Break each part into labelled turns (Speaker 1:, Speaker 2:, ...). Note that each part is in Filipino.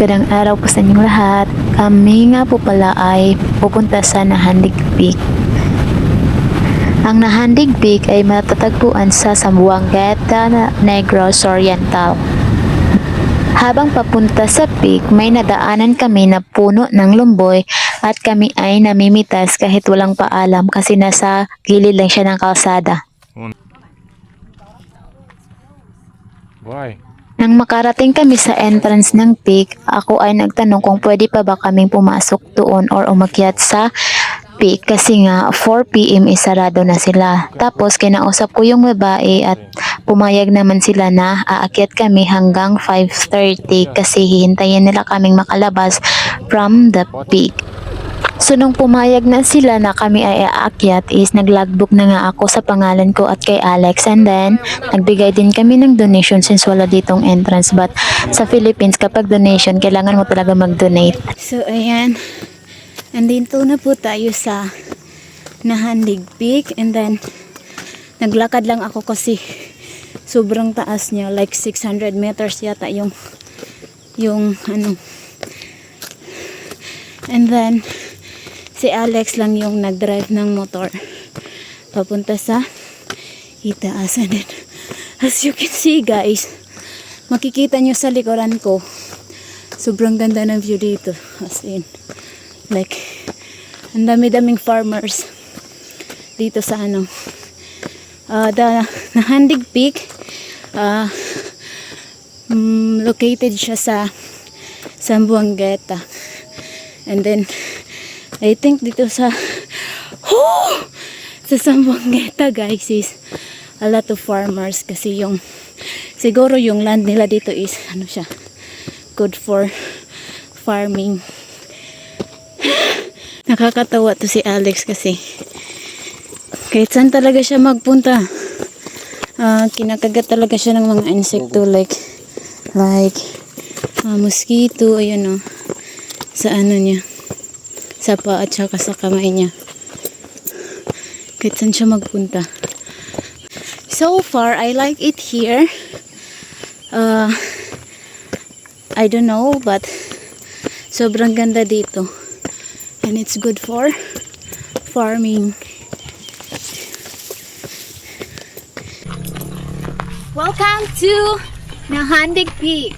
Speaker 1: Magandang araw po sa inyong lahat. Kami nga po pala ay pupunta sa Nahandig Peak. Ang Nahandig Peak ay matatagpuan sa Zamboanga Negros Oriental. Habang papunta sa peak, may nadaanan kami na puno ng lumboy at kami ay namimitas kahit walang paalam kasi nasa gilid lang siya ng kalsada.
Speaker 2: Why?
Speaker 1: Nang makarating kami sa entrance ng peak, ako ay nagtanong kung pwede pa ba kaming pumasok doon or umakyat sa peak kasi nga 4 PM is sarado na sila. Tapos kinausap ko yung babae at pumayag naman sila na aakyat kami hanggang 5:30 kasi hihintayin nila kaming makalabas from the peak. So nung pumayag na sila na kami ay aakyat is nag-logbook na nga ako sa pangalan ko at kay Alex, and then nagbigay din kami ng donation since wala ditong entrance, but sa Philippines kapag donation kailangan mo talaga mag-donate. So ayan, andito na po tayo sa Nahandig Peak, and then naglakad lang ako kasi sobrang taas niya, like 600 meters yata yung ano, and then si Alex lang yung nag-drive ng motor papunta sa itaasan din. As you can see guys, makikita nyo sa likuran ko, sobrang ganda ng view dito. As in, like, ang dami-daming farmers dito sa ano, the Nahandig Peak. Located siya sa Zamboanga, and then I think dito sa Zamboanga guys is a lot of farmers kasi yung siguro yung land nila dito is ano siya, good for farming. Nakakatawa to si Alex kasi kahit saan talaga siya magpunta, kinakagat talaga siya ng mga insekto like mosquito, ayun o, sa ano niya, sa paa at saka sa kamay niya. Kahit saan siya magpunta. So far, I like it here. I don't know, but sobrang ganda dito. And it's good for farming. Welcome to Nahandig Peak.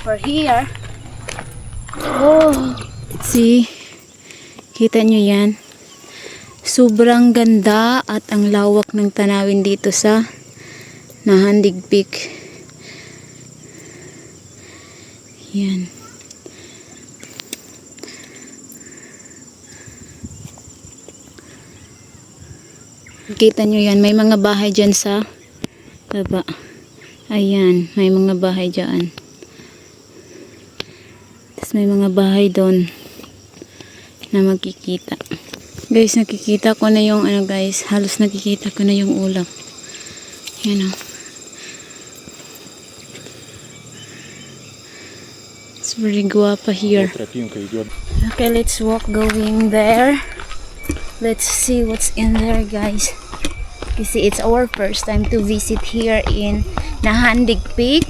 Speaker 1: We're here. Oh, see, kita nyo yan, sobrang ganda at ang lawak ng tanawin dito sa Nahandig Peak. Yan, kita nyo yan, may mga bahay dyan sa baba. Ayan, may mga bahay dyan. May mga bahay doon na makikita. Guys, nakikita ko na yung ano guys, halos nakikita ko na yung ulap. Yan o. It's very guapa here. Okay, let's walk going there. Let's see what's in there guys. Kasi it's our first time to visit here in Nahandig Peak.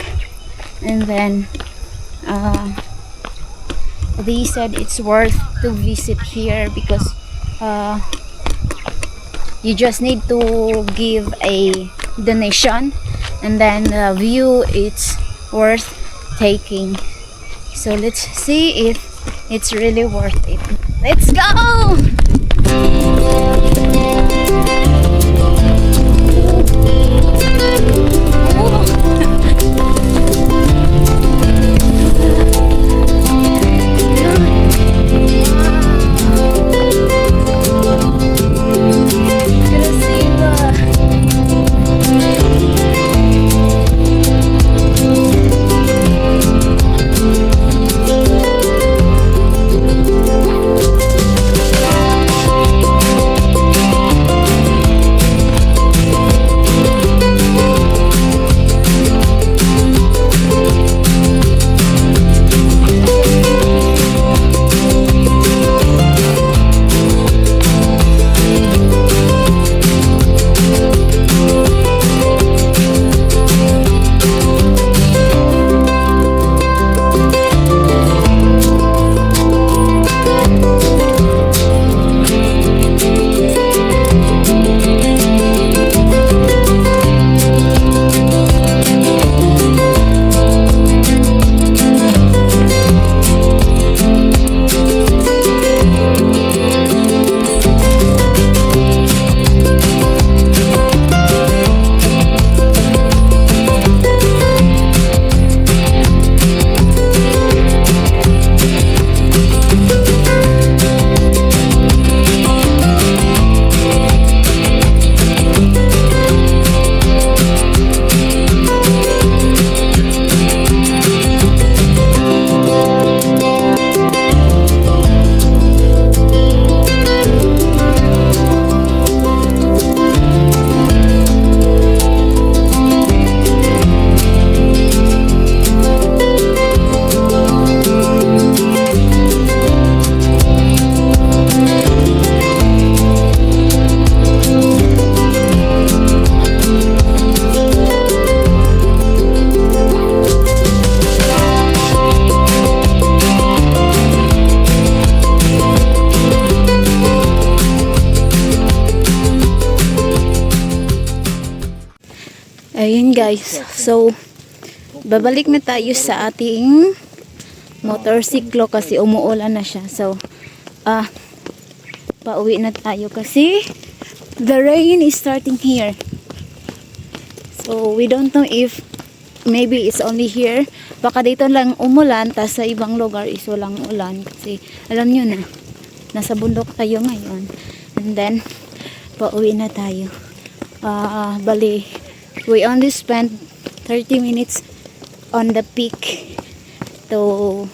Speaker 1: And then they said it's worth to visit here because you just need to give a donation, and then the view it's worth taking. So let's see if it's really worth it. Let's go!
Speaker 3: Ayun guys, so babalik na tayo sa ating motorsiklo kasi umuulan na siya. So, pauwi na tayo kasi the rain is starting here. So, we don't know if maybe it's only here. Baka dito lang umulan, tas sa ibang lugar is walang ulan. Kasi alam nyo na, nasa bundok tayo ngayon. And then, pauwi na tayo. Bali, we only spent 30 minutes on the peak to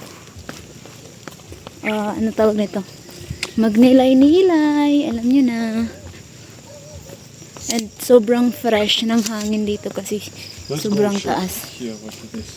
Speaker 3: ano tawag nito, magnilay-nilay, alam nyo na. And sobrang fresh ng hangin dito kasi sobrang taas.
Speaker 2: Here, what it is.